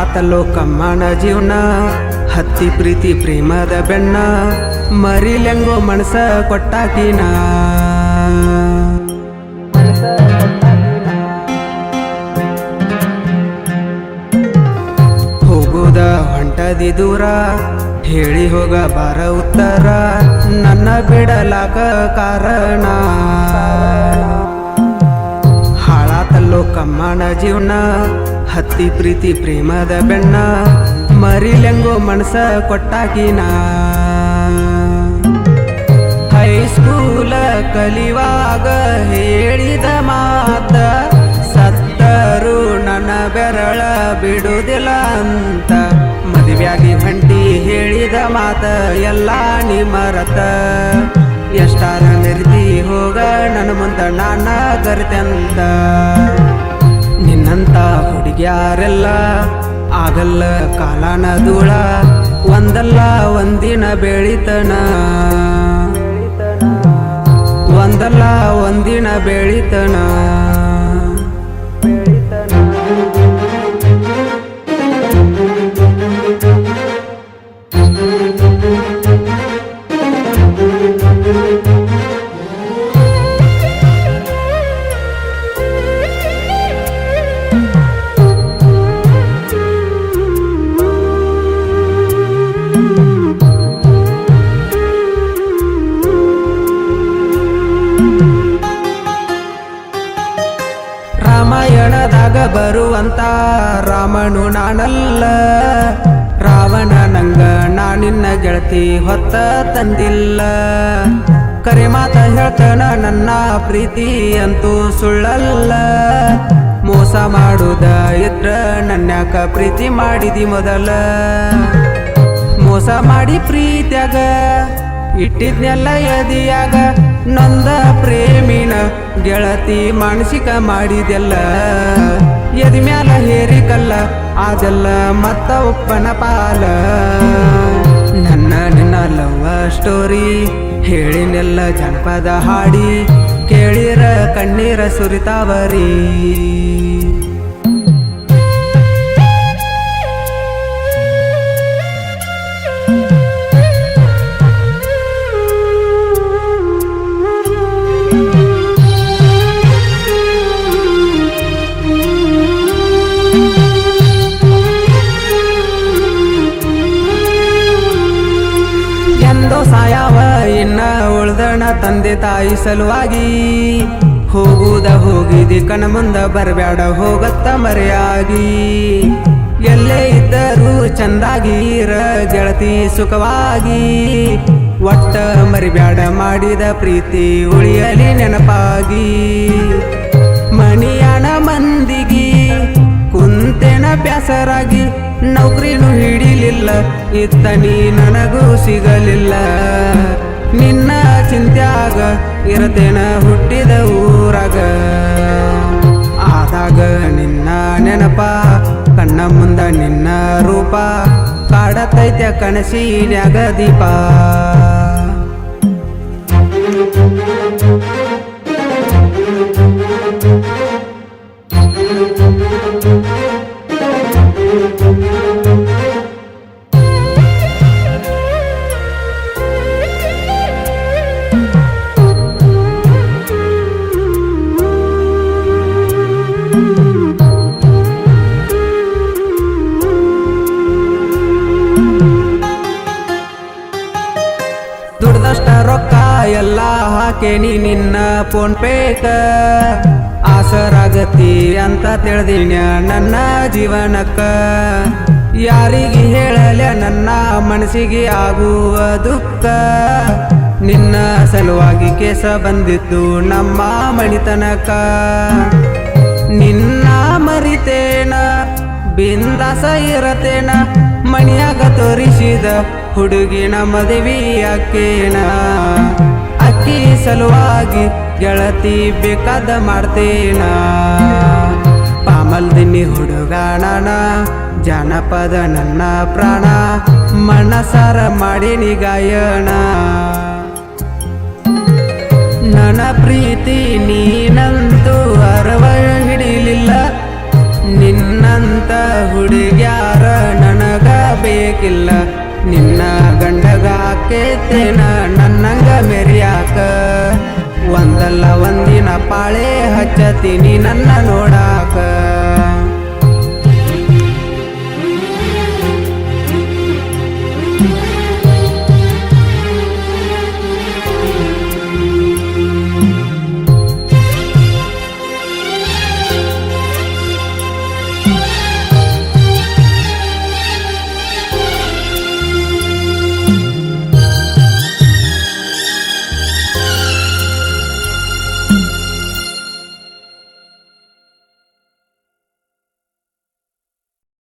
ಹಾಳಾತಲ್ಲೋ ಕಮ್ಮನ ಜೀವನ ಹತ್ತಿ ಪ್ರೀತಿ ಪ್ರೇಮದ ಬೆಣ್ಣ ಮರಿಲೆಂಗೋ ಮನಸ ಕೊಟ್ಟಾಕಿನ ಹೋಗುದ ಹೊಂಟದಿ ದೂರ ಹೇಳಿ ಹೋಗ ಬಾರ ಉತ್ತರ ನನ್ನ ಬಿಡಲಾಕ ಕಾರಣ ಹಾಳಾತಲ್ಲೋ ಕಮ್ಮನ ಜೀವನ ಹತ್ತಿ ಪ್ರೀತಿ ಪ್ರೇಮದ ಬೆಣ್ಣ ಮರಿಲೆಂಗೋ ಮನಸ ಕೊಟ್ಟಾಕಿನ ಹೈಸ್ಕೂಲ ಕಲಿವಾಗ ಹೇಳಿದ ಮಾತ ಸತ್ತರು ನನ್ನ ಬೆರಳ ಬಿಡುವುದಿಲ್ಲ ಅಂತ ಮದುವೆಯಾಗಿ ಹೊಂಟಿ ಹೇಳಿದ ಮಾತ ಎಲ್ಲ ನೀ ಮರತ ಎಷ್ಟಾರ ನಿರ್ದಿ ಹೋಗ ನನ್ನ ಮುಂದ ನಾನ ಕರಿತೆಂತ ನಿನ್ನಂತ ಹುಡುಗ್ಯಾರೆಲ್ಲ ಆಗಲ್ಲ ಕಾಲನ ಧೂಳ ಒಂದಲ್ಲ ಒಂದಿನ ಬೆಳಿತನ ಒಂದಲ್ಲ ಒಂದಿನ ಬೆಳಿತನ ರಾಮಾಯಣದಾಗ ಬರುವಂತ ರಾಮನು ನಾನಲ್ಲ ರಾವಣ ನಂಗ ನಾನಿನ್ನ ಗೆಳತಿ ಹೊತ್ತ ತಂದಿಲ್ಲ ಕರೆ ಮಾತ ಹೇಳ್ತಾನ ನನ್ನ ಪ್ರೀತಿ ಅಂತೂ ಸುಳ್ಳಲ್ಲ ಮೋಸ ಮಾಡುದ ಇದ್ರ ನನ್ಯಾಕ ಪ್ರೀತಿ ಮಾಡಿದಿ ಮೊದಲ ಮೋಸ ಮಾಡಿ ಪ್ರೀತ್ಯಾಗ ಇಟ್ಟಿದ್ನೆಲ್ಲ ಎದಿಯಾಗ ನೊಂದ ಪ್ರೇಮಿನ ಗೆಳತಿ ಮಾನಸಿಕ ಮಾಡಿದೆಲ್ಲ ಎದಿ ಮ್ಯಾಲ ಹೇರಿಕಲ್ಲ ಅದೆಲ್ಲ ಮತ್ತ ಒಪ್ಪನ ಪಾಲ ನನ್ನ ನಿನ್ನ ಲವ್ ಸ್ಟೋರಿ ಹೇಳಿನೆಲ್ಲ ಜನಪದ ಹಾಡಿ ಕೇಳಿರ ಕಣ್ಣೀರ ಸುರಿತಾವರಿ ಎಂದೋ ಸಾಯವ ಇನ್ನ ಉಳ್ದಣ ತಂದೆ ತಾಯಿ ಸಲುವಾಗಿ ಹೋಗುದ ಹೋಗಿದಿ ಕಣ ಮುಂದ ಬರಬ್ಯಾಡ ಹೋಗತ್ತ ಮರೆಯಾಗಿ ಎಲ್ಲೇ ಇದ್ದರೂ ಚಂದಾಗಿ ಇರ ಗೆಳತಿ ಸುಖವಾಗಿ ಒಟ್ಟ ಮರಿಬ್ಯಾಡ ಮಾಡಿದ ಪ್ರೀತಿ ಉಳಿಯಲಿ ನೆನಪಾಗಿ ಮಣಿಯಾಣ ಮಂದಿಗಿ ಕುಂತೆನ ಬ್ಯಾಸರಾಗಿ ನೌಕರಿನೂ ಹಿಡಿಲಿಲ್ಲ ಇತ್ತ ನೀ ನನಗೂ ಸಿಗಲಿಲ್ಲ ನಿನ್ನ ಚಿಂತ್ಯಾಗ ಇರತೇನ ಹುಟ್ಟಿದ ಊರಾಗ ಆದಾಗ ನಿನ್ನ ನೆನಪ ಕಣ್ಣ ಮುಂದ ನಿನ್ನ ರೂಪ ಕಾಡತೈತ್ಯ ಕನಸಿನ್ಯಾಗ ದೀಪ ದುಡ್ದಷ್ಟ ರೊಕ್ಕ ಎಲ್ಲ ಹಾಕೇನಿ ನಿನ್ನ ಫೋನ್ ಪೇಕ ಆಸರಾಗತಿ ಅಂತ ತಿಳಿದಿನ್ಯ ನನ್ನ ಜೀವನಕ್ಕ ಯಾರಿಗೆ ಹೇಳಲ ನನ್ನ ಮನಸ್ಸಿಗೆ ಆಗುವ ದುಃಖ ನಿನ್ನ ಸಲುವಾಗಿ ಕೇಸ ಬಂದಿದ್ದು ನಮ್ಮ ಮಣಿತನಕ ನಿನ್ನ ಮರಿತೇನ ಬಿಂದಾಸ ಇರತೇನ ಮಣಿಯಾಗ ತೋರಿಸಿದ ಹುಡುಗಿನ ಮದುವೆ ಅಕ್ಕೇನ ಅಕ್ಕಿ ಸಲುವಾಗಿ ಗೆಳತಿ ಬೇಕಾದ ಮಾಡ್ತೇನ ಪಾಮಲ್ದಿನಿ ಹುಡುಗಾಣನ ಜಾನಪದ ನನ್ನ ಪ್ರಾಣ ಮನಸಾರ ಮಾಡಿನಿ ಗಾಯನ ನನ್ನ ಪ್ರೀತಿ ನೀನಂತೂ ಅರವ ಹಿಡಿಲಿಲ್ಲ ನಿನ್ನ ನಿನ್ನಂತ ಹುಡುಗ್ಯಾರ ನನಗ ಬೇಕಿಲ್ಲ ನಿನ್ನ ಗಂಡಗ ಆಕೇತೇನ ನನ್ನಂಗ ಮೆರಿಯಾಕ ಒಂದಲ್ಲ ಒಂದಿನ ಪಾಳೆ ಹಚ್ಚತೀನಿ ನನ್ನ ನೋಡಾಕ